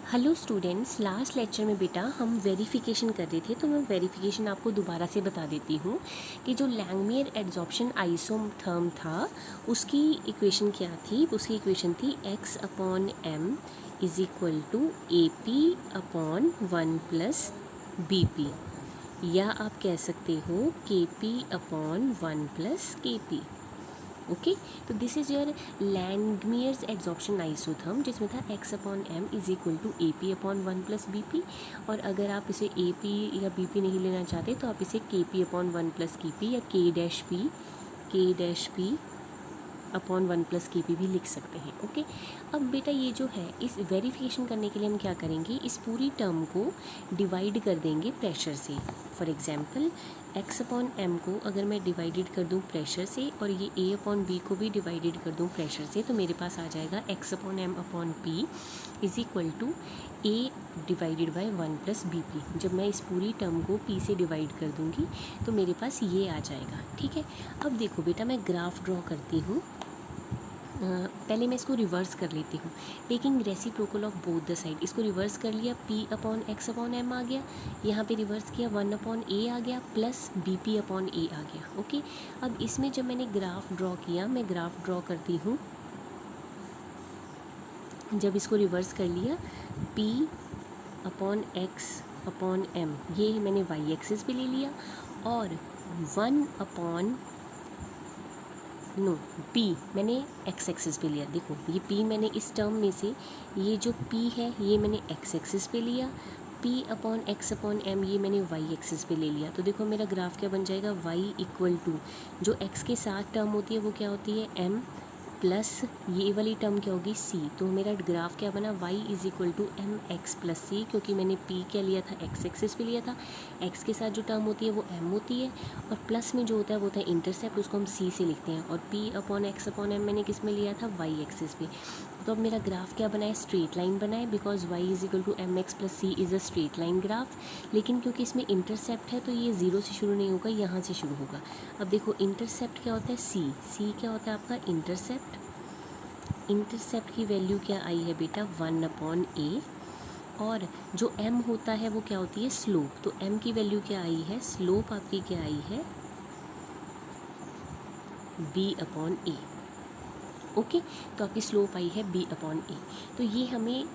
Hello students, last lecture में बेटा हम वेरिफिकेशन कर रहे थे, तो मैं वेरिफिकेशन आपको दोबारा से बता देती हूँ कि जो लैंगमियर एड्जॉर्प्शन आइसोथर्म था उसकी इक्वेशन क्या थी। उसकी इक्वेशन थी x upon m is equal to A P upon 1 plus B P, या आप कह सकते हो के पी अपॉन 1 प्लस के पी। ओके, तो this is your लैंगमियर्स adsorption isotherm, जिसमें था x upon M is equal to A P upon 1 plus B P. और अगर आप इसे ए पी या बी पी नहीं लेना चाहते तो आप इसे के पी अपॉन 1 प्लस के पी या के डैश पी अपॉन 1 प्लस के पी भी लिख सकते हैं। ओके, अब बेटा ये जो है, इस वेरिफिकेशन करने के लिए हम क्या करेंगे, इस पूरी टर्म को डिवाइड कर देंगे प्रेशर से। For example x upon m को अगर मैं डिवाइडेड कर दूं प्रेशर से और ये a अपॉन b को भी डिवाइडेड कर दूं प्रेशर से, तो मेरे पास आ जाएगा x upon m upon p is equal to a divided by 1 plus B P. जब मैं इस पूरी टर्म को p से डिवाइड कर दूंगी तो मेरे पास ये आ जाएगा। ठीक है, अब देखो बेटा, मैं ग्राफ ड्रॉ करती हूँ। पहले मैं इसको रिवर्स कर लेती हूँ, taking reciprocal of both the side. इसको रिवर्स कर लिया, p upon x upon m आ गया, यहाँ पे रिवर्स किया 1 अपॉन a आ गया plus B P upon a आ गया। ओके, अब इसमें जब मैंने ग्राफ ड्रॉ किया, मैं ग्राफ ड्रॉ करती हूँ। जब इसको रिवर्स कर लिया, p upon x upon m ये मैंने y एक्सिस पे ले लिया, और 1 अपॉन p मैंने x एक्सिस पे लिया। देखो ये p मैंने इस टर्म में से, ये जो p है ये मैंने x एक्सिस पे लिया, p upon x upon m ये मैंने y एक्सिस पे ले लिया। तो देखो मेरा ग्राफ क्या बन जाएगा, y इक्वल टू जो x के साथ टर्म होती है वो क्या होती है m प्लस ये वाली टर्म क्या होगी c। तो मेरा ग्राफ क्या बना, y is equal to M X plus C, क्योंकि मैंने p क्या लिया था, x एक्सिस पे लिया था। x के साथ जो टर्म होती है वो m होती है, और प्लस में जो होता है वो होता है इंटरसेप्ट, उसको हम c से लिखते हैं। और p upon x upon m मैंने किस में लिया था, y एक्सिस पे। तो अब मेरा ग्राफ क्या बना है, स्ट्रेट लाइन बना है, because y is equal to M X plus C is a straight line graph. लेकिन क्योंकि इसमें इंटरसेप्ट है तो ये ज़ीरो से शुरू नहीं होगा, यहाँ से शुरू होगा। अब देखो इंटरसेप्ट क्या होता है, c क्या होता है आपका इंटरसेप्ट। इंटरसेप्ट की वैल्यू क्या आई है बेटा, 1 अपॉन ए, और जो m होता है वो क्या होती है, स्लोप। तो m की वैल्यू क्या आई है, स्लोप आपकी क्या आई है, b अपॉन ए। ओके, तो आपकी स्लोप आई है b अपॉन ए। तो ये हमें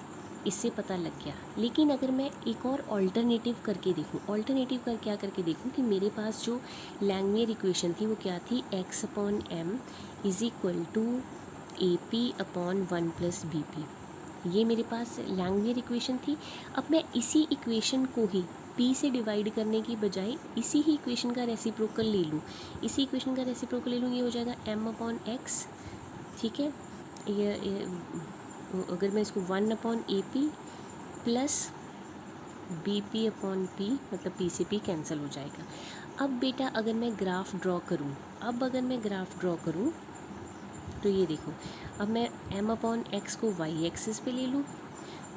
इससे पता लग गया। लेकिन अगर मैं एक और ऑल्टरनेटिव करके देखूं, ऑल्टरनेटिव कर क्या करके देखूं कि मेरे पास जो लैंगमियर इक्वेशन थी वो क्या थी, x upon m is equal to A P upon 1 plus B P, ये मेरे पास लैंगमियर इक्वेशन थी। अब मैं इसी इक्वेशन को ही p से डिवाइड करने की बजाय इसी ही इक्वेशन का रेसिप्रोकल ले लूँ, इसी इक्वेशन का रेसिप्रोकल ले लूँ, ये हो जाएगा m अपॉन x। ठीक है, ये अगर मैं इसको 1 upon A P plus B P upon P, मतलब p से p कैंसिल हो जाएगा। अब बेटा अगर मैं ग्राफ ड्रॉ करूँ, तो ये देखो, अब मैं m अपॉन x को y एक्सिस पे ले लूँ,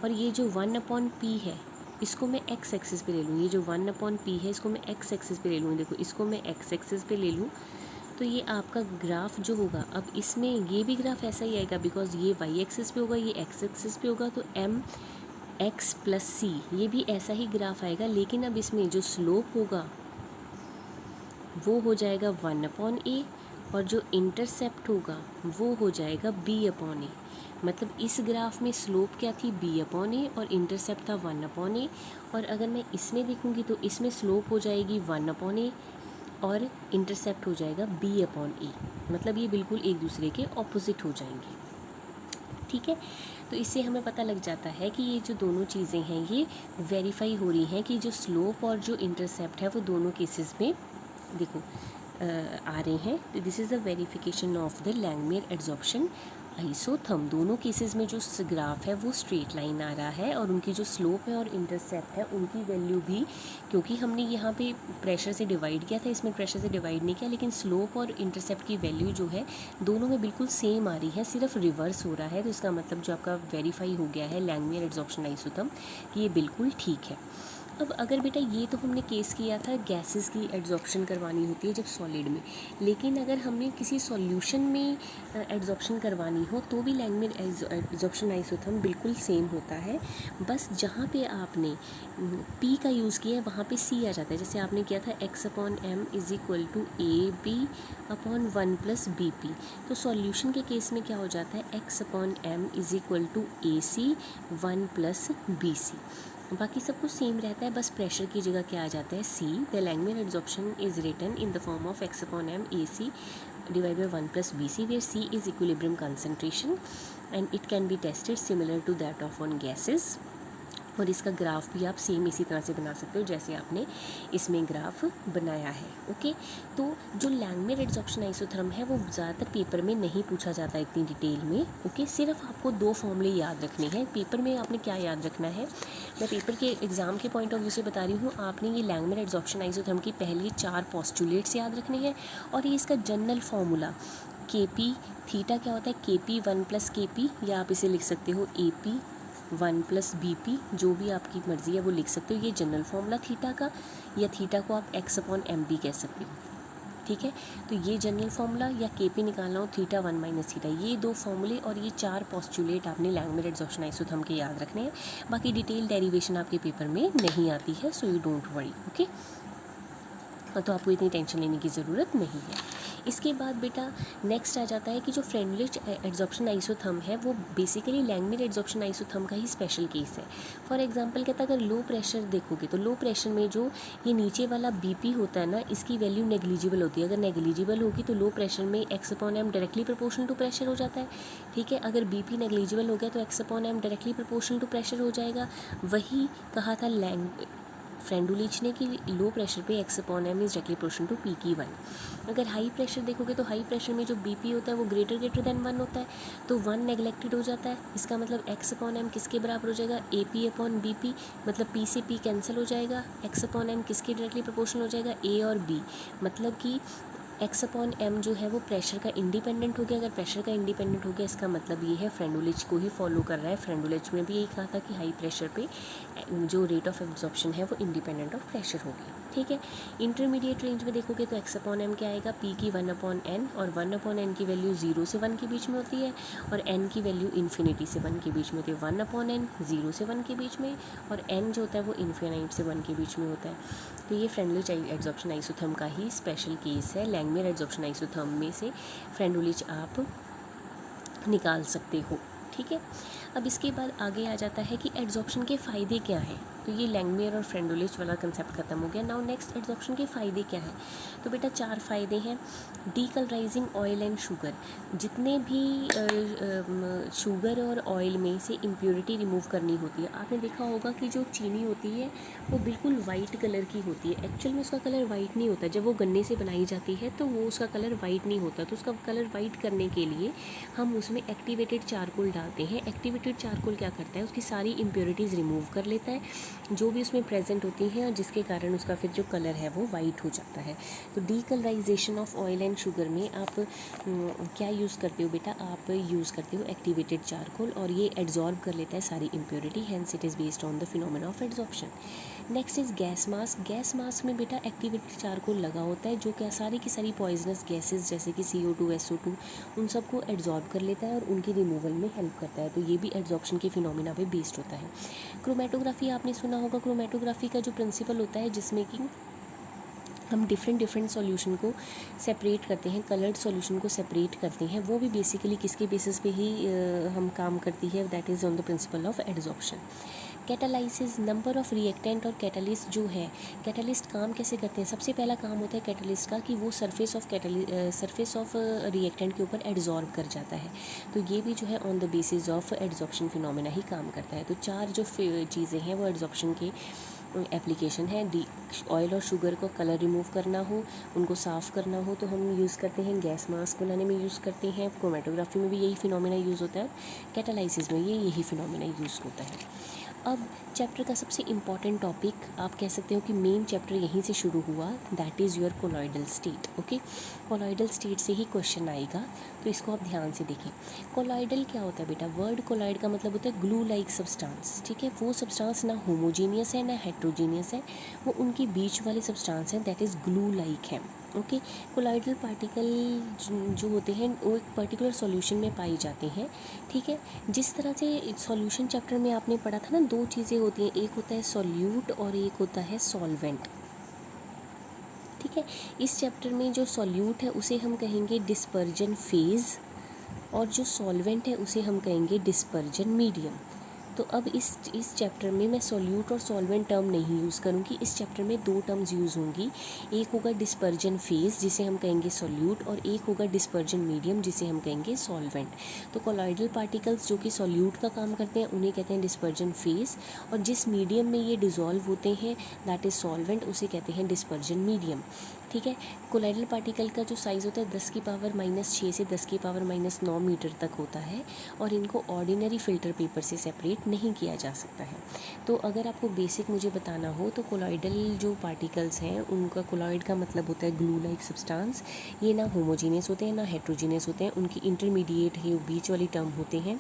और ये जो 1 अपॉन p है इसको मैं x एक्सिस पे ले लूँ। ये जो 1 अपॉन p है इसको मैं x एक्सिस पे ले लूँ। देखो इसको मैं x एक्सिस पे ले लूँ, तो ये आपका ग्राफ जो होगा, अब इसमें ये भी ग्राफ ऐसा ही आएगा, बिकॉज ये y एक्सिस पे होगा, ये x एक्सिस पे होगा, तो m x प्लस c ये भी ऐसा ही ग्राफ आएगा। लेकिन अब इसमें जो स्लोप होगा वो हो जाएगा 1 अपॉन ए, और जो इंटरसेप्ट होगा वो हो जाएगा b अपॉन ए। मतलब इस ग्राफ में स्लोप क्या थी, b अपॉन ए, और इंटरसेप्ट था 1 अपॉन ए। और अगर मैं इसमें देखूँगी तो इसमें स्लोप हो जाएगी 1 अपॉन ए और इंटरसेप्ट हो जाएगा b अपॉन ए। मतलब ये बिल्कुल एक दूसरे के ऑपोजिट हो जाएंगे। ठीक है, तो इससे हमें पता लग जाता है कि ये जो दोनों चीज़ें हैं ये वेरीफाई हो रही हैं कि जो स्लोप और जो इंटरसेप्ट है वो दोनों केसेस में देखो आ रहे हैं। तो this is the verification of the Langmuir adsorption isotherm. दोनों केसेस में जो ग्राफ है वो स्ट्रेट लाइन आ रहा है, और उनकी जो स्लोप है और इंटरसेप्ट है उनकी वैल्यू भी, क्योंकि हमने यहाँ पे प्रेशर से डिवाइड किया था, इसमें प्रेशर से डिवाइड नहीं किया, लेकिन स्लोप और इंटरसेप्ट की वैल्यू जो है दोनों में बिल्कुल सेम आ रही है, सिर्फ रिवर्स हो रहा है। तो इसका मतलब जो आपका वेरीफाई हो गया है लैंगमियर एड्जॉर्प्शन आइसोथर्म कि ये बिल्कुल ठीक है। अब अगर बेटा ये तो हमने केस किया था गैसेस की एड्जॉर्प्शन करवानी होती है जब सॉलिड में, लेकिन अगर हमने किसी सॉल्यूशन में एड्जॉर्प्शन करवानी हो तो भी लैंगमियर एड्जॉर्प्शन आइसोथर्म बिल्कुल सेम होता है। बस जहाँ पे आपने P का यूज़ किया है वहाँ पे C आ जाता है। जैसे आपने किया था x/m is equal to AB/1+BP, तो सॉल्यूशन के केस में क्या हो जाता है x/m is equal to AC1+BC। बाकी सब कुछ सेम रहता है, बस प्रेशर की जगह क्या आ जाता है C। The Langmuir adsorption is written in the form of x/m AC divided by 1+BC where C is equilibrium concentration and it can be tested similar to that of on gases। और इसका graph भी आप same इसी तरह से बना सकते हो जैसे आपने इसमें ग्राफ बनाया है। ओके, तो जो लैंगमियर एड्जॉर्प्शन आइसोथर्म है वो ज़्यादातर पेपर में नहीं पूछा जाता इतनी डिटेल में। ओके, सिर्फ आपको 2 फॉर्मूले याद रखने हैं। पेपर में आपने क्या याद रखना है, मैं पेपर के एग्ज़ाम के पॉइंट ऑफ व्यू से बता रही हूँ। आपने ये लैंगमियर एड्जॉर्प्शन आइसोथर्म की पहली 4 पोस्टुलेट्स याद रखने हैं और ये इसका जनरल फार्मूला KP थीटा क्या होता है, KP1+KP, या आप इसे लिख सकते हो AP1+BP, जो भी आपकी मर्ज़ी है वो लिख सकते हो। ये जनरल फार्मूला थीटा का, या थीटा को आप x/m भी कह सकते हो। ठीक है, तो ये जनरल फार्मूला या KP निकालना हो थीटा1 - थीटा, ये 2 फार्मूले और ये 4 पोस्टुलेट आपने लैंगमियर एड्जॉर्प्शन आइसोथर्म के याद रखने हैं। बाकी डिटेल डेरिवेशन आपके पेपर में नहीं आती है, so you don't worry. Okay, तो आपको इतनी टेंशन लेने की ज़रूरत नहीं है। इसके बाद बेटा नेक्स्ट आ जाता है कि जो फ्रेंडलिच एड्जॉर्प्शन आइसोथर्म है वो बेसिकली लैंगमियर एड्जॉर्प्शन आइसोथर्म का ही स्पेशल केस है। फॉर एग्जांपल कहता है, अगर लो प्रेशर देखोगे तो लो प्रेशर में जो ये नीचे वाला BP होता है ना, इसकी वैल्यू नेग्लिजिबल होती है। अगर नेग्लिजिबल होगी तो लो प्रेशर में x/m directly proportional to pressure हो जाता है। ठीक है, अगर BP नेग्लिजिबल हो गया तो x/m directly proportional to pressure हो जाएगा। वही कहा था फ्रेंडुलिच ने कि लो प्रेशर पे x/m is directly proportional to P/1। अगर हाई प्रेशर देखोगे तो हाई प्रेशर में जो BP होता है वो ग्रेटर देन 1 होता है, तो 1 नेग्लेक्टेड हो जाता है। इसका मतलब x/m किसके बराबर हो जाएगा, AP/BP, मतलब P से P कैंसिल हो जाएगा। x/m किसके डायरेक्टली प्रोपोर्शनल हो जाएगा, A और B, मतलब कि x/m जो है वो प्रेशर का इंडिपेंडेंट हो गया। अगर प्रेशर का इंडिपेंडेंट हो गया इसका मतलब ये है फ्रेंडुलिच को ही फॉलो कर रहा है। फ्रेंडुलिच में भी यही कहा था कि हाई प्रेशर पे जो रेट ऑफ एब्जॉर्प्शन है वो इंडिपेंडेंट ऑफ प्रेशर होगी। ठीक है, इंटरमीडिएट रेंज में देखोगे तो x/m क्या आएगा, P की 1/n, और 1/n की वैल्यू 0 से 1 के बीच में होती है और n की वैल्यू इन्फिनिटी से 1 के बीच में होती है। 1/n 0 से 1 के बीच में, और n जो होता है वो इन्फिनाइट से 1 के बीच में होता है। तो ये फ्रेंडुलिच एड्जॉर्प्शन आइसोथर्म का ही स्पेशल केस है। लैंगमियर एड्जॉर्प्शन आइसोथर्म में से फ्रेंडुलिच आप निकाल सकते हो। ठीक है, अब इसके बाद आगे आ जाता है कि एड्जॉर्प्शन के फ़ायदे क्या हैं। तो ये लैंगमियर और फ्रेंडुलिच वाला कंसेप्ट खत्म हो गया। नाउ नेक्स्ट एड्जॉर्प्शन के फ़ायदे क्या हैं। तो बेटा 4 फ़ायदे हैं। डीकलराइजिंग ऑयल एंड शुगर, जितने भी शुगर और ऑयल में से इम्प्योरिटी रिमूव करनी होती है। आपने देखा होगा कि जो चीनी होती है वो बिल्कुल वाइट कलर की होती है, एक्चुअल में उसका कलर वाइट नहीं होता। जब वो गन्ने से बनाई जाती है तो वो उसका कलर वाइट नहीं होता, तो उसका कलर वाइट करने के लिए हम उसमें एक्टिवेटेड चारकोल डालते हैं। एक्टिवेटेड चारकोल क्या करता है, उसकी सारी इम्प्योरिटीज़ रिमूव कर लेता है जो भी उसमें प्रेजेंट होती हैं, और जिसके कारण उसका फिर जो कलर है वो वाइट हो जाता है। तो decolourisation of oil and sugar में आप क्या यूज़ करते हो बेटा, आप यूज़ करते हो एक्टिवेटेड चारकोल, और ये एड्जॉर्ब कर लेता है सारी impurity, hence it is based on the phenomena of adsorption. Next is gas mask. Gas mask में बेटा एक्टिवेटेड चारकोल लगा होता है जो क्या सारी की सारी पॉइजनस गैसेस जैसे कि CO2 SO2 उन सबको एड्जॉर्ब कर लेता है और उनकी रिमूवल में हेल्प करता है। तो ये भी एड्जॉर्प्शन के फिनोमेना पे बेस्ड होता है। क्रोमेटोग्राफी आपने सुना होगा। क्रोमेटोग्राफी का जो प्रिंसिपल होता है जिसमें कि हम डिफरेंट सॉल्यूशन को सेपरेट करते हैं, कलर्ड सॉल्यूशन को सेपरेट करते हैं, वो भी बेसिकली किसके बेसिस पे ही हम काम करती है, that is on the principle of adsorption. Catalysis, number of reactant और कैटलिस्ट जो है, कैटलिस्ट काम कैसे करते हैं। सबसे पहला काम होता है कैटलिस्ट का कि वो सरफेस ऑफ रिएक्टेंट के ऊपर एड्जॉर्ब कर जाता है। तो ये भी जो है on the basis of adsorption phenomena ही काम करता है। तो 4 जो चीज़ें हैं वो एड्जॉर्प्शन के एप्लीकेशन है। ऑयल और शुगर को कलर रिमूव करना हो, उनको साफ़ करना हो तो हम यूज़ करते हैं, गैस मास्क बनाने में यूज़ करते हैं, क्रोमेटोग्राफी में भी यही फिनोमेना यूज़ होता है, कैटालाइसिस में यही फिनोमेना यूज़ होता है। अब चैप्टर का सबसे इम्पॉर्टेंट टॉपिक आप कह सकते हो कि मेन चैप्टर यहीं से शुरू हुआ, that is your colloidal state. Okay, colloidal state से ही क्वेश्चन आएगा, तो इसको आप ध्यान से देखें। कोलॉइडल क्या होता है बेटा? वर्ड कोलॉइड का मतलब होता है ग्लू लाइक सब्सटेंस। ठीक है, वो सब्सटेंस ना होमोजीनियस है ना हेट्रोजीनियस है, वो उनके बीच वाले सब्सटेंस हैं, दैट इज़ ग्लू लाइक है। ओके, कोलॉइडल पार्टिकल जो होते हैं वो एक पर्टिकुलर सॉल्यूशन में पाए जाते हैं। ठीक है, जिस तरह से सॉल्यूशन चैप्टर में आपने पढ़ा था ना, दो चीज़ें होती हैं, एक होता है सॉल्यूट और एक होता है सॉल्वेंट। ठीक है, इस चैप्टर में जो सॉल्यूट है उसे हम कहेंगे डिस्पर्जन फेज़, और जो सॉल्वेंट है उसे हम कहेंगे डिस्पर्जन मीडियम। तो अब इस चैप्टर में मैं सॉल्यूट और सॉल्वेंट टर्म नहीं यूज़ करूँगी। इस चैप्टर में दो टर्म्स यूज़ होंगी, एक होगा डिस्पर्जन फेज़ जिसे हम कहेंगे सॉल्यूट, और एक होगा डिस्पर्जन मीडियम जिसे हम कहेंगे सॉल्वेंट। तो कोलॉइडल पार्टिकल्स जो कि सॉल्यूट का काम करते हैं उन्हें कहते हैं डिस्पर्जन फेज़, और जिस मीडियम में ये डिज़ोल्व होते हैं दैट इज़ सॉल्वेंट, उसे कहते हैं डिस्पर्जन मीडियम। ठीक है, कोलॉइडल पार्टिकल का जो साइज़ होता है 10⁻⁻6 से 10⁻⁹ मीटर तक होता है, और इनको ऑर्डिनरी फ़िल्टर पेपर से सेपरेट नहीं किया जा सकता है। तो अगर आपको बेसिक मुझे बताना हो तो कोलॉइडल जो पार्टिकल्स हैं उनका, कोलॉइड का मतलब होता है ग्लू लाइक सब्सटेंस। ये ना होमोजीनियस होते हैं ना हेट्रोजीनियस होते हैं, उनकी इंटरमीडिएट है बीच वाली टर्म होते हैं।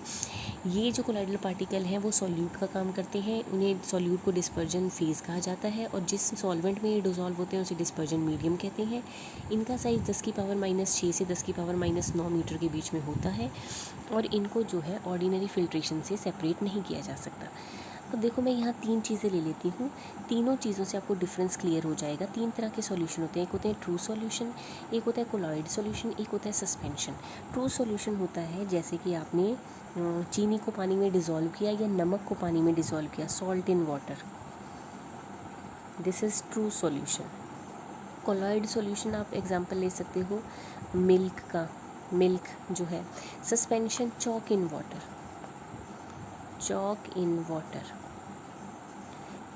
ये जो कोलॉइडल पार्टिकल हैं वो सॉल्यूट का काम करते हैं, उन्हें सॉल्यूट को डिस्पर्जन फेज़ कहा जाता है, और जिस सॉल्वेंट में ये डिज़ोल्व होते हैं उसे डिस्पर्जन मीडियम कहते हैं। इनका साइज़ 10⁻⁻6 से 10⁻⁹ मीटर के बीच में होता है, और इनको जो है ऑर्डिनरी फिल्ट्रेशन से सेपरेट नहीं किया जा सकता। अब देखो मैं यहाँ तीन चीज़ें ले लेती हूँ, तीनों चीज़ों से आपको डिफरेंस क्लियर हो जाएगा। तीन तरह के सॉल्यूशन होते हैं, एक होते हैं ट्रू सॉल्यूशन, एक होता है कोलॉइड सॉल्यूशन, एक होता है सस्पेंशन। ट्रू सॉल्यूशन होता है जैसे कि आपने चीनी को पानी में डिज़ोल्व किया या नमक को पानी में डिज़ोल्व किया, salt in water, this is true solution. Colloid solution आप एग्जांपल ले सकते हो मिल्क का, मिल्क जो है। Suspension chalk in water, chalk in water.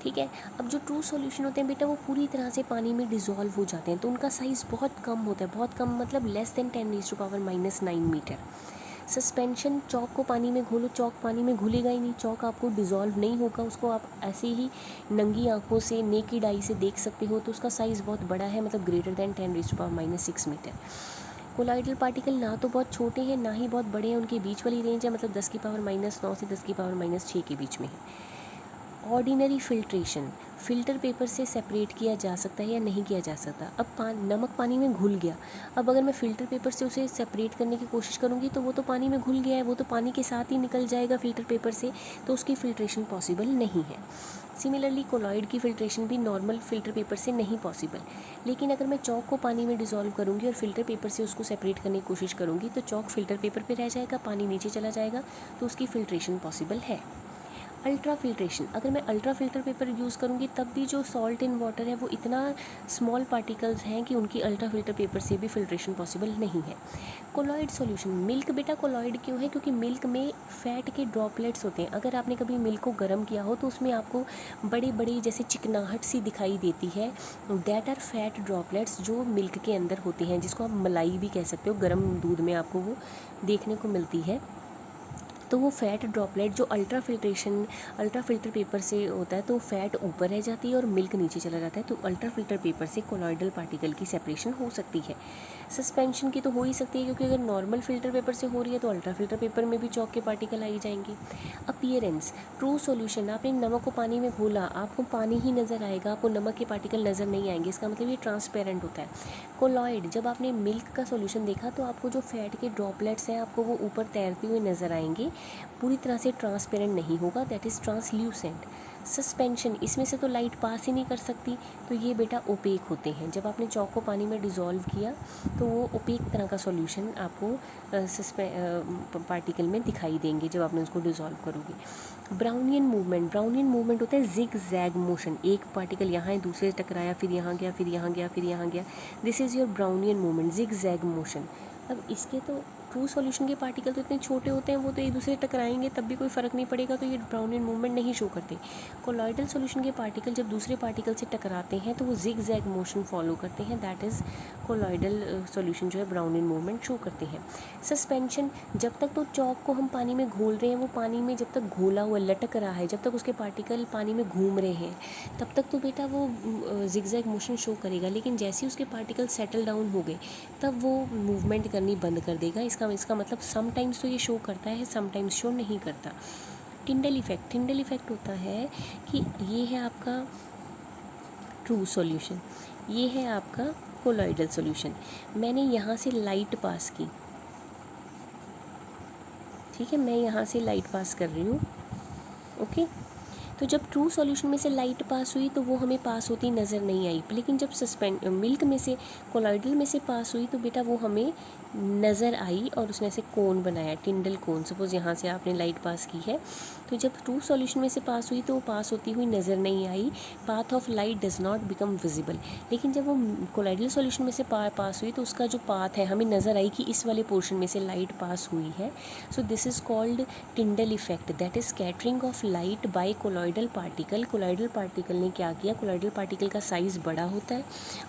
ठीक है, अब जो ट्रू सॉल्यूशन होते हैं बेटा वो पूरी तरह से पानी में डिज़ोल्व हो जाते हैं, तो उनका साइज़ बहुत कम होता है, बहुत कम मतलब less than 10⁻⁻⁹ metre. Suspension, chalk को पानी में घोलो, चॉक पानी में घुलेगा ही नहीं, चॉक आपको डिज़ोल्व नहीं होगा, उसको आप ऐसे ही नंगी आंखों से नेकेड आई से देख सकते हो, तो उसका साइज़ बहुत बड़ा है, मतलब greater than 10⁻⁻6 metre. Colloidal particle ना तो बहुत छोटे हैं ना ही बहुत बड़े हैं, उनके बीच वाली रेंज है, मतलब 10⁻⁹ से 10⁻�6 के बीच में है। ऑर्डिनरी फ़िल्ट्रेशन, फ़िल्टर पेपर से सेपरेट किया जा सकता है या नहीं किया जा सकता। अब नमक पानी में घुल गया, अब अगर मैं फ़िल्टर पेपर से उसे सेपरेट करने की कोशिश करूँगी तो वो तो पानी में घुल गया है, वो तो पानी के साथ ही निकल जाएगा फ़िल्टर पेपर से, तो उसकी फ़िल्ट्रेशन पॉसिबल नहीं है। सिमिलरली कोलॉइड की फ़िल्ट्रेशन भी नॉर्मल फ़िल्टर पेपर से नहीं पॉसिबल। लेकिन अगर मैं चॉक को पानी में डिज़ोल्व करूँगी और फ़िल्टर पेपर से उसको सेपरेट करने की कोशिश करूँगी तो चॉक फ़िल्टर पेपर पर रह जाएगा, पानी नीचे चला जाएगा, तो उसकी फ़िल्ट्रेशन पॉसिबल है। अल्ट्रा फिल्ट्रेशन, अगर मैं अल्ट्रा फिल्टर पेपर यूज़ करूँगी तब भी जो सॉल्ट इन वाटर है वो इतना स्मॉल पार्टिकल्स हैं कि उनकी अल्ट्रा फिल्टर पेपर से भी फिल्ट्रेशन पॉसिबल नहीं है। कोलॉइड सॉल्यूशन, मिल्क बेटा कोलॉइड क्यों है? क्योंकि मिल्क में फ़ैट के ड्रॉपलेट्स होते हैं। अगर आपने कभी मिल्क को गर्म किया हो तो उसमें आपको बड़ी बड़ी जैसे चिकनाहट सी दिखाई देती है, दैट आर फैट ड्रॉपलेट्स जो मिल्क के अंदर होते हैं, जिसको आप मलाई भी कह सकते हो, गर्म दूध में आपको वो देखने को मिलती है। तो वो फ़ैट ड्रॉपलेट जो अल्ट्रा फिल्टर पेपर से होता है तो फ़ैट ऊपर रह जाती है और मिल्क नीचे चला जाता है, तो अल्ट्रा फिल्टर पेपर से कोलॉइडल पार्टिकल की सेपरेशन हो सकती है। सस्पेंशन की तो हो ही सकती है, क्योंकि अगर नॉर्मल फिल्टर पेपर से हो रही है तो अल्ट्रा फिल्टर पेपर में भी चॉक के पार्टिकल आई जाएंगे। अपीयरेंस, ट्रू सॉल्यूशन, आपने नमक को पानी में घोला, आपको पानी ही नज़र आएगा, आपको नमक के पार्टिकल नज़र नहीं आएंगे, इसका मतलब ये ट्रांसपेरेंट होता है। कोलॉइड, जब आपने मिल्क का सॉल्यूशन देखा तो आपको जो फैट के ड्रॉपलेट्स हैं आपको वो ऊपर तैरते हुए नज़र आएंगे, पूरी तरह से ट्रांसपेरेंट नहीं होगा, दैट इज़ ट्रांसल्यूसेंट। सस्पेंशन, इसमें से तो लाइट पास ही नहीं कर सकती, तो ये बेटा ओपेक होते हैं। जब आपने चॉक को पानी में डिज़ोल्व किया तो वो ओपेक तरह का सॉल्यूशन आपको पार्टिकल में दिखाई देंगे जब आपने उसको डिज़ोल्व करोगे। ब्राउनियन मूवमेंट, ब्राउनियन मूवमेंट होता है जिग जैग मोशन, एक पार्टिकल यहाँ है, दूसरे से टकराया, फिर यहाँ गया, फिर यहाँ गया, फिर यहाँ गया, this is your Brownian movement, zig zag motion. अब इसके तो ट्रू सॉल्यूशन के पार्टिकल तो इतने छोटे होते हैं, वो तो एक दूसरे से टकराएंगे तब भी कोई फ़र्क नहीं पड़ेगा, तो ये ब्राउनियन मूवमेंट नहीं शो करते। कोलॉइडल सॉल्यूशन के पार्टिकल जब दूसरे पार्टिकल से टकराते हैं तो वो जिग जैग मोशन फॉलो करते हैं, दैट इज़ कोलॉइडल सॉल्यूशन जो है ब्राउनियन मूवमेंट शो करते हैं। सस्पेंशन, जब तक तो चौक को हम पानी में घोल रहे हैं, वो पानी में जब तक घोला हुआ लटक रहा है, जब तक उसके पार्टिकल पानी में घूम रहे हैं, तब तक तो बेटा वो जिगजैग मोशन शो करेगा। लेकिन जैसे ही उसके पार्टिकल सेटल डाउन हो गए तब वो मूवमेंट करनी बंद कर देगा। इसका मतलब समटाइम्स तो ये शो करता है, समटाइम्स शो नहीं करता। टिंडल इफ़ेक्ट, टिंडल इफ़ेक्ट होता है कि ये है आपका ट्रू सॉल्यूशन, ये है आपका कोलॉइडल सॉल्यूशन। मैंने यहाँ से लाइट पास की, ठीक है, मैं यहाँ से लाइट पास कर रही हूँ, ओके। तो जब ट्रू सॉल्यूशन में से लाइट पास हुई तो वो हमें पास होती नज़र नहीं आई, लेकिन जब मिल्क में से, कोलॉइडल में से पास हुई तो बेटा वो हमें नज़र आई और उसने ऐसे कोन बनाया, टिंडल कोन। सपोज़ यहाँ से आपने लाइट पास की है, तो जब ट्रू सॉल्यूशन में से पास हुई तो वो पास होती हुई नज़र नहीं आई, path of light does not become visible. लेकिन जब वो कोलॉइडल सॉल्यूशन में से पास हुई तो उसका जो पाथ है हमें नज़र आई कि इस वाले पोर्शन में से लाइट पास हुई है। So this is called Tyndall effect, that is scattering of light by colloidal particle. Colloidal particle ने क्या किया, कोलॉइडल पार्टिकल का साइज़ बड़ा होता है,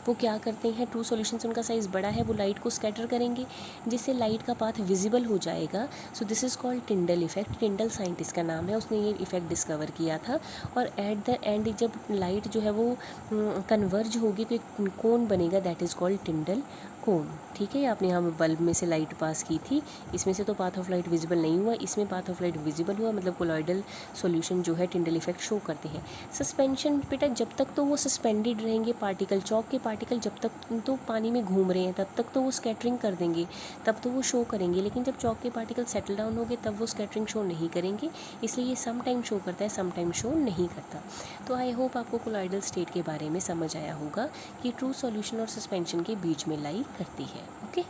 वो क्या करते हैं, ट्रू सॉल्यूशन से उनका साइज़ बड़ा है, वो लाइट को स्कैटर करेंगे जिससे लाइट का पाथ विजिबल हो जाएगा। So this is called Tyndall effect. टिंडल scientist का नाम है, उसने ये इफेक्ट डिस्कवर किया था। और एट द एंड जब लाइट जो है वो कन्वर्ज होगी तो एक कोन बनेगा, दैट इज़ कॉल्ड टिंडल कोन। ठीक है, आपने यहाँ बल्ब में से लाइट पास की थी, इसमें से तो पाथ ऑफ लाइट विजिबल नहीं हुआ, इसमें पाथ ऑफ लाइट विजिबल हुआ, मतलब कोलॉइडल सॉल्यूशन जो है टिंडल इफेक्ट शो करते हैं। सस्पेंशन बेटा, जब तक तो वो सस्पेंडेड रहेंगे पार्टिकल, चौक के पार्टिकल जब तक तो पानी में घूम रहे हैं तब तक तो वो स्कैटरिंग कर देंगे, तब तो वो शो करेंगे। लेकिन जब चौक के पार्टिकल सेटल डाउन हो गए तब वो स्कैटरिंग शो नहीं करेंगे, इसलिए ये सम टाइम शो करता है, सम टाइम शो नहीं करता। तो आई होप आपको कोलॉइडल स्टेट के बारे में समझ आया होगा कि ट्रू सॉल्यूशन और सस्पेंशन के बीच में लाई करती है। ओके।